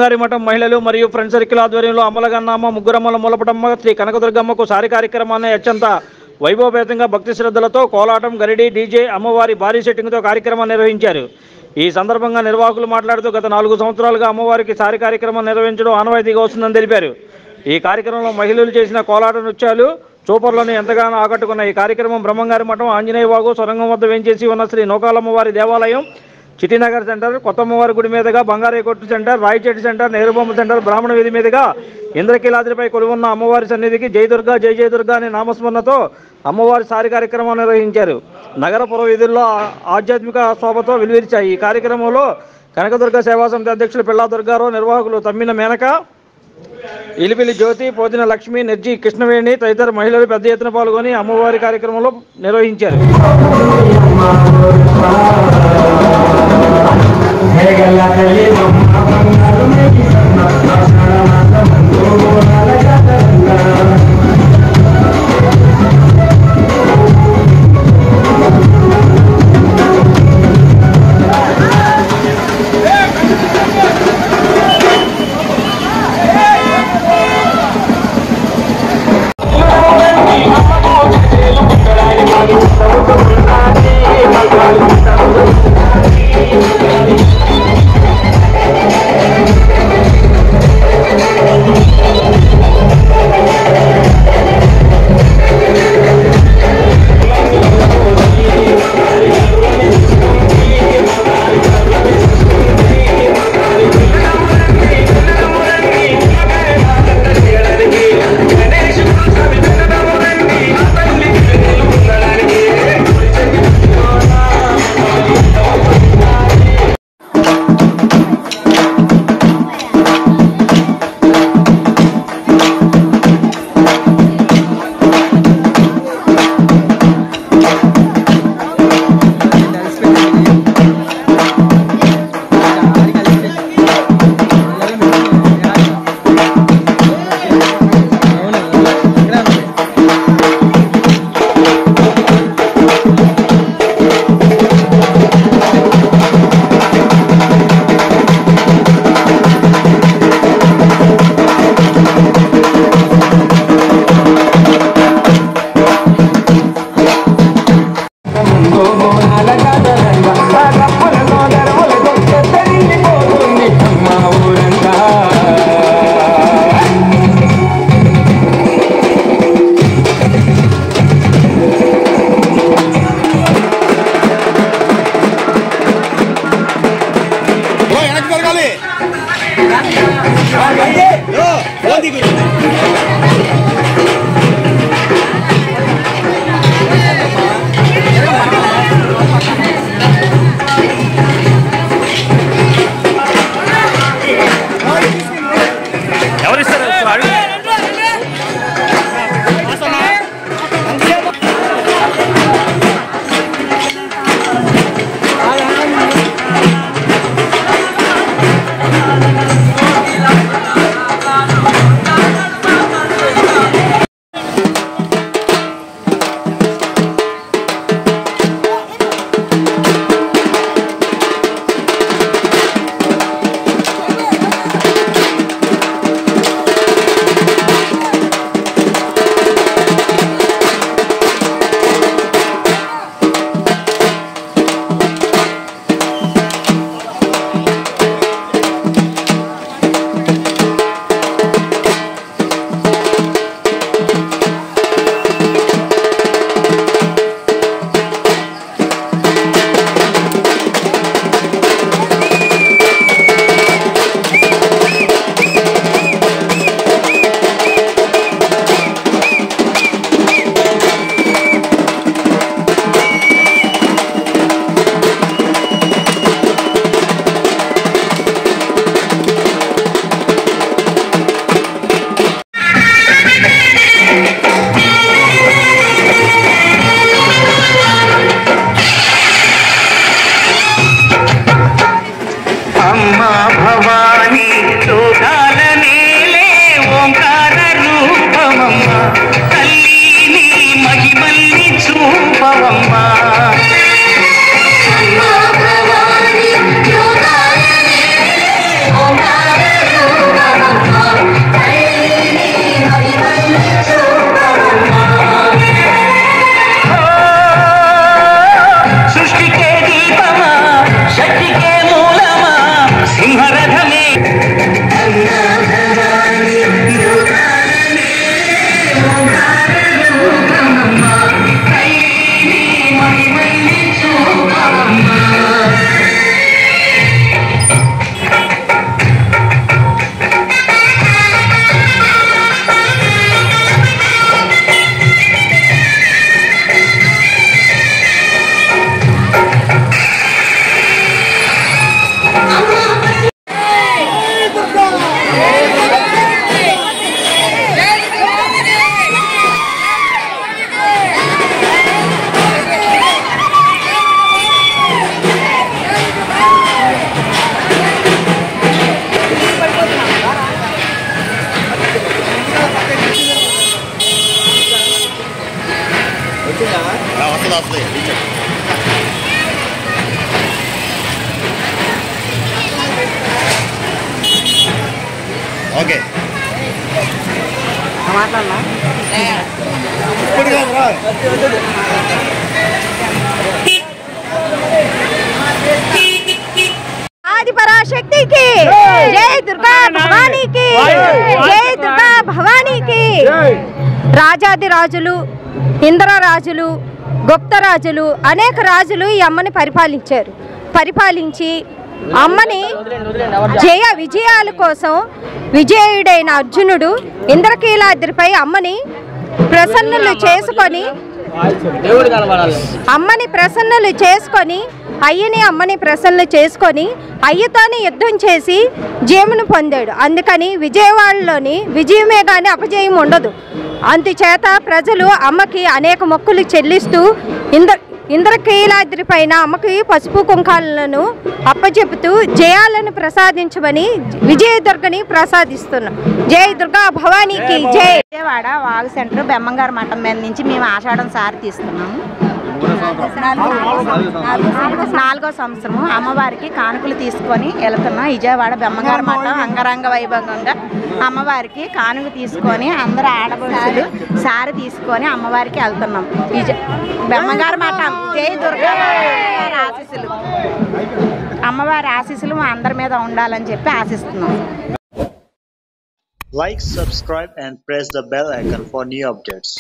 గారి మఠం మహిళలు మరియు ఫ్రెండ్ సర్కిల్ ఆధ్వర్యంలో అమ్మలగన్నమ్మ ముగ్గురమ్మల మూలపటమ్మ శ్రీ కనకదుర్గమ్మకు సారి కార్యక్రమాన్ని అత్యంత వైభవపేతంగా భక్తి శ్రద్ధలతో కోలాటం గరిడి డీజే అమ్మవారి భారీ సెట్టింగ్తో కార్యక్రమాన్ని నిర్వహించారు. ఈ సందర్భంగా నిర్వాహకులు మాట్లాడుతూ గత 4 సంవత్సరాలుగా అమ్మవారికి సారి కార్యక్రమం నిర్వహించడం ఆనవాయితీగా వస్తుందని తెలిపారు. ఈ కార్యక్రమంలో మహిళలు చేసిన కోలాట నృత్యాలు చూపర్లను ఎంతగానో ఆకట్టుకున్న ఈ కార్యక్రమం బ్రహ్మంగారి మఠం ఆంజనేయ వాగు సొరంగం వద్ద వేంచేసి ఉన్న శ్రీ నూకాలమ్మవారి దేవాలయం చిట్టినగర్ సెంటర్ కొత్తమ్మవారి గుడి మీదుగా బంగారయ్య కొట్టు సెంటర్ రాయచెట్టు సెంటర్ నెహ్రూబొమ్మ సెంటర్ బ్రాహ్మణ వీధి మీదుగా ఇంద్రకీలాద్రిపై కొలువున్న అమ్మవారి సన్నిధికి జై దుర్గా జై జై దుర్గా అనే నామస్మరణతో అమ్మవారి సారి కార్యక్రమం నిర్వహించారు. నగర పుర వీధుల్లో ఆధ్యాత్మిక శోభతో వెలువరిచాయి. ఈ కార్యక్రమంలో కనకదుర్గ సేవా సమితి అధ్యక్షులు పిల్లా దుర్గారావు, నిర్వాహకులు తమ్మిన మేనక, ఇలిపిలి జ్యోతి, పోతిన లక్ష్మి, నిర్జీ కృష్ణవేణి తదితర మహిళలు పెద్ద ఎత్తున పాల్గొని అమ్మవారి కార్యక్రమంలో నిర్వహించారు. ఓకే ఆదిపరాశక్తికి జై దుర్గా భవానీకి జై దుర్గా భవానీకి. రాజాది రాజులు, ఇంద్రరాజులు, గుప్తరాజులు, అనేక రాజులు ఈ అమ్మని పరిపాలించి అమ్మని విజయాల కోసం విజయుడైన అర్జునుడు ఇంద్రకీలాద్రిపై అమ్మని ప్రసన్నులు చేసుకొని అమ్మని ప్రసన్నులు చేసుకొని అయ్యతోని యుద్ధం చేసి జయమును పొందాడు. అందుకని విజయవాడలోని విజయమే కానీ అపజయం ఉండదు. అందుచేత ప్రజలు అమ్మకి అనేక మొక్కులు చెల్లిస్తూ ఇంద్రకీలాద్రి పైన అమ్మకి పసుపు కుంకాలను అప్పచెపుతూ జయాలను ప్రసాదించమని విజయదుర్గని ప్రసాదిస్తున్నాం. జై దుర్గా భవానీకి జై. విజయవాడ వాగు సెంటర్ బెమ్మంగారు మఠం మీద నుంచి మేము ఆషాఢం సారి తీస్తున్నాము. 4వ సంవత్సరము అమ్మవారికి కానుకలు తీసుకొని వెళ్తున్నాం. విజయవాడ బెమ్మంగారు మఠం అంగరంగ వైభవంగా అమ్మవారికి కానుక తీసుకొని అందరూ ఆడపడుచులు సారి తీసుకొని అమ్మవారికి వెళ్తున్నాం. బెమ్మంగారు మఠం జై దుర్గా ఆశీస్సులు, అమ్మవారి ఆశీస్సులు మా అందరి మీద ఉండాలని చెప్పి ఆశిస్తున్నాం. Like, subscribe and press the bell icon for new updates.